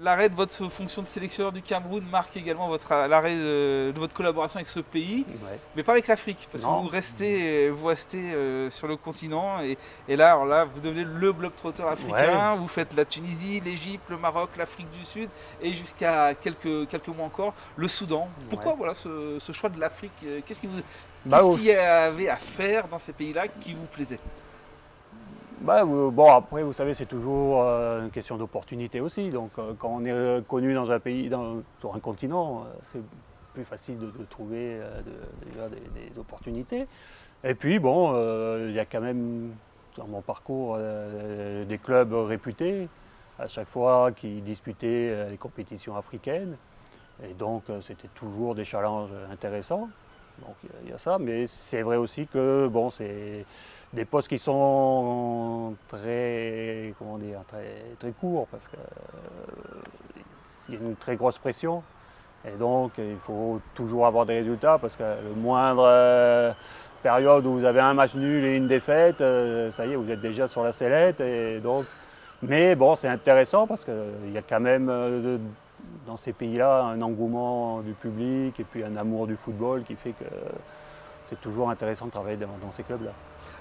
L'arrêt de votre fonction de sélectionneur du Cameroun marque également l'arrêt de votre collaboration avec ce pays, Ouais. mais pas avec l'Afrique, parce que Non. vous restez sur le continent, et là, alors là, vous devenez le globe-trotter Ouais. africain, vous faites la Tunisie, l'Égypte, le Maroc, l'Afrique du Sud, et jusqu'à quelques mois encore, le Soudan. Pourquoi Ouais. voilà, ce choix de l'Afrique Bah, qu'est-ce qu'il y avait à faire dans ces pays-là qui vous plaisait? bon, après, vous savez, c'est toujours une question d'opportunité aussi. Donc, quand on est connu dans un pays, sur un continent, c'est plus facile de trouver déjà des opportunités. Et puis, bon, il y a quand même, dans mon parcours, des clubs réputés, à chaque fois qui disputaient les compétitions africaines. Et donc, c'était toujours des challenges intéressants. Donc, il y a ça. Mais c'est vrai aussi que, bon, c'est des postes qui sont très, comment dire, très courts parce qu'il y a une très grosse pression. Et donc, il faut toujours avoir des résultats parce que le moindre période où vous avez un match nul et une défaite, ça y est, vous êtes déjà sur la sellette. Et donc, mais bon, c'est intéressant parce qu'il y a quand même dans ces pays-là un engouement du public et puis un amour du football qui fait que c'est toujours intéressant de travailler dans ces clubs-là.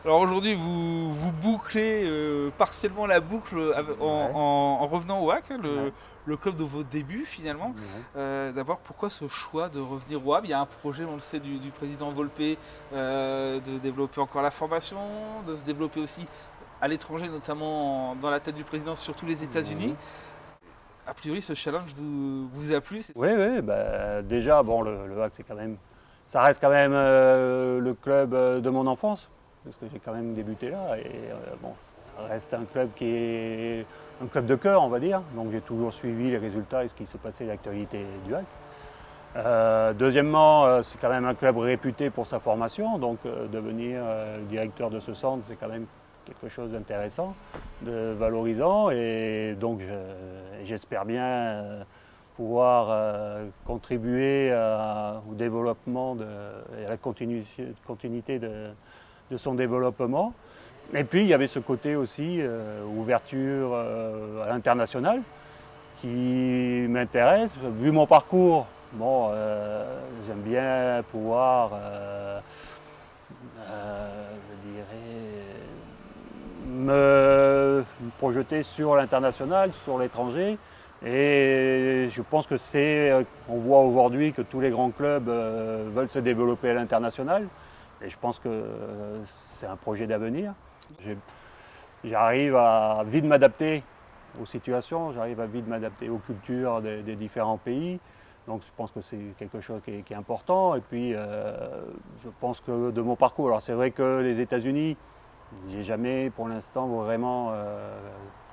Alors aujourd'hui, vous bouclez partiellement la boucle Ouais, en revenant au HAC, hein, ouais, le club de vos débuts finalement. ouais. D'abord, pourquoi ce choix de revenir au HAB? Il y a un projet, on le sait, du président Volpe de développer encore la formation, de se développer aussi à l'étranger, notamment dans la tête du président, surtout les États-Unis. Mhm. A priori, ce challenge vous a plu. Oui, oui, bah, déjà, bon, le HAC, ça reste quand même le club de mon enfance, parce que j'ai quand même débuté là, et bon, ça reste un club qui est un club de cœur, on va dire, donc j'ai toujours suivi les résultats et ce qui se passait, l'actualité du HAC. Deuxièmement, c'est quand même un club réputé pour sa formation, donc devenir directeur de ce centre, c'est quand même quelque chose d'intéressant, de valorisant, et donc j'espère bien pouvoir contribuer au développement et à la continuité de son développement. Et puis il y avait ce côté aussi ouverture à l'international qui m'intéresse. Vu mon parcours, bon, j'aime bien pouvoir, je dirais, me projeter sur l'international, sur l'étranger. Et je pense que on voit aujourd'hui que tous les grands clubs veulent se développer à l'international. Et je pense que c'est un projet d'avenir. J'arrive à vite m'adapter aux situations, j'arrive à vite m'adapter aux cultures des différents pays. Donc je pense que c'est quelque chose qui est important. Et puis je pense que de mon parcours, alors c'est vrai que les États-Unis, j'ai jamais pour l'instant vraiment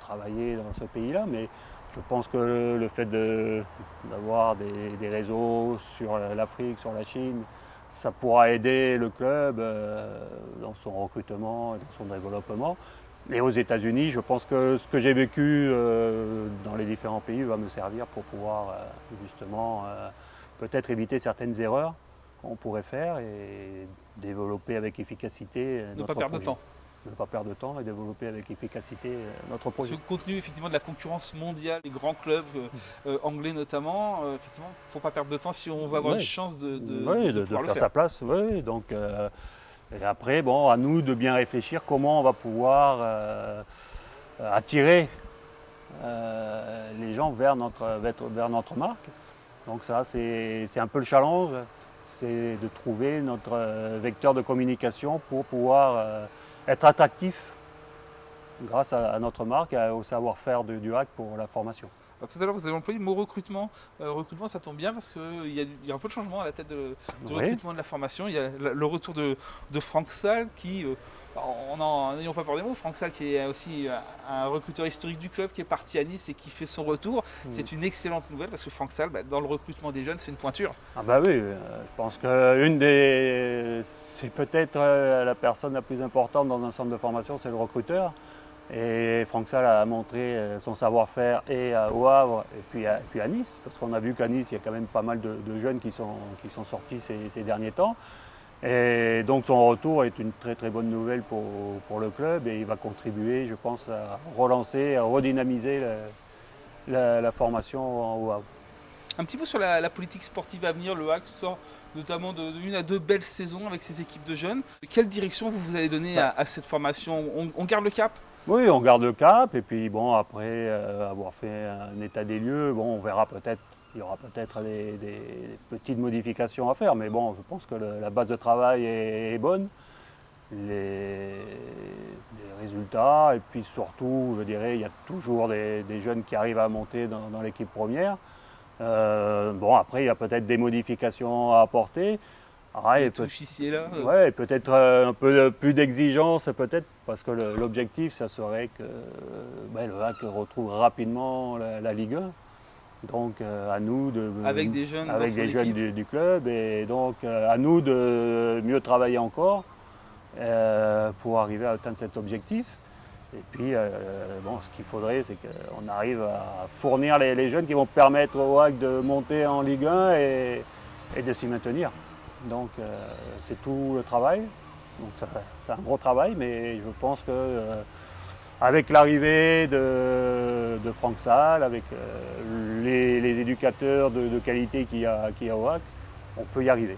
travaillé dans ce pays-là, mais je pense que le fait d'avoir des réseaux sur l'Afrique, sur la Chine, ça pourra aider le club dans son recrutement et dans son développement. Et aux États-Unis, je pense que ce que j'ai vécu dans les différents pays va me servir pour pouvoir justement peut-être éviter certaines erreurs qu'on pourrait faire et développer avec efficacité Ne pas notre perdre de projet. temps. Ne pas perdre de temps et développer avec efficacité notre Parce que projet. compte tenu effectivement de la concurrence mondiale, des grands clubs anglais notamment, effectivement, il ne faut pas perdre de temps si on veut avoir une Oui, chance oui, de de pouvoir le faire faire. sa place. Oui, donc et après, bon, à nous de bien réfléchir comment on va pouvoir attirer les gens vers notre marque. Donc ça, c'est un peu le challenge, c'est de trouver notre vecteur de communication pour pouvoir être attractif grâce à notre marque et au savoir-faire du hack pour la formation. Alors, tout à l'heure, vous avez employé le mot recrutement. Recrutement, ça tombe bien parce qu'il y a un peu de changement à la tête du Oui, recrutement de la formation. Il y a le retour de Franck Salle qui, n'ayons pas peur des mots, Franck Salle qui est aussi un recruteur historique du club qui est parti à Nice et qui fait son retour. C'est une excellente nouvelle parce que Franck Salle, bah, dans le recrutement des jeunes, c'est une pointure. ah bah oui, je pense que c'est peut-être la personne la plus importante dans un centre de formation, c'est le recruteur. Et Franck Salle a montré son savoir-faire au Havre et puis à Nice, parce qu'on a vu qu'à Nice, il y a quand même pas mal de jeunes qui sont sortis ces derniers temps. Et donc son retour est une très très bonne nouvelle pour le club et il va contribuer, je pense, à relancer, à redynamiser la formation au Havre. Un petit peu sur la politique sportive à venir, le HAC sort notamment d'une à deux belles saisons avec ses équipes de jeunes. Quelle direction vous allez donner à cette formation? On garde le cap? Oui, on garde le cap et puis bon, après avoir fait un état des lieux, bon, on verra peut-être, il y aura peut-être des petites modifications à faire, mais bon, je pense que la base de travail est bonne. Les résultats et puis surtout, je dirais, il y a toujours des jeunes qui arrivent à monter dans l'équipe première. Bon, après, il y a peut-être des modifications à apporter. Ah, et touche ici et là. ouais, peut-être un peu plus d'exigence, peut-être, parce que l'objectif, ça serait que le HAC retrouve rapidement la Ligue 1. Donc à nous avec des jeunes, avec des jeunes du club, et donc à nous de mieux travailler encore pour arriver à atteindre cet objectif. Et puis, bon, ce qu'il faudrait, c'est qu'on arrive à fournir les jeunes qui vont permettre au HAC de monter en Ligue 1 et de s'y maintenir. Donc, c'est tout le travail. Donc, c'est un gros travail, mais je pense que avec l'arrivée de Franck Salle, avec les éducateurs de qualité qu'il y a au HAC, on peut y arriver.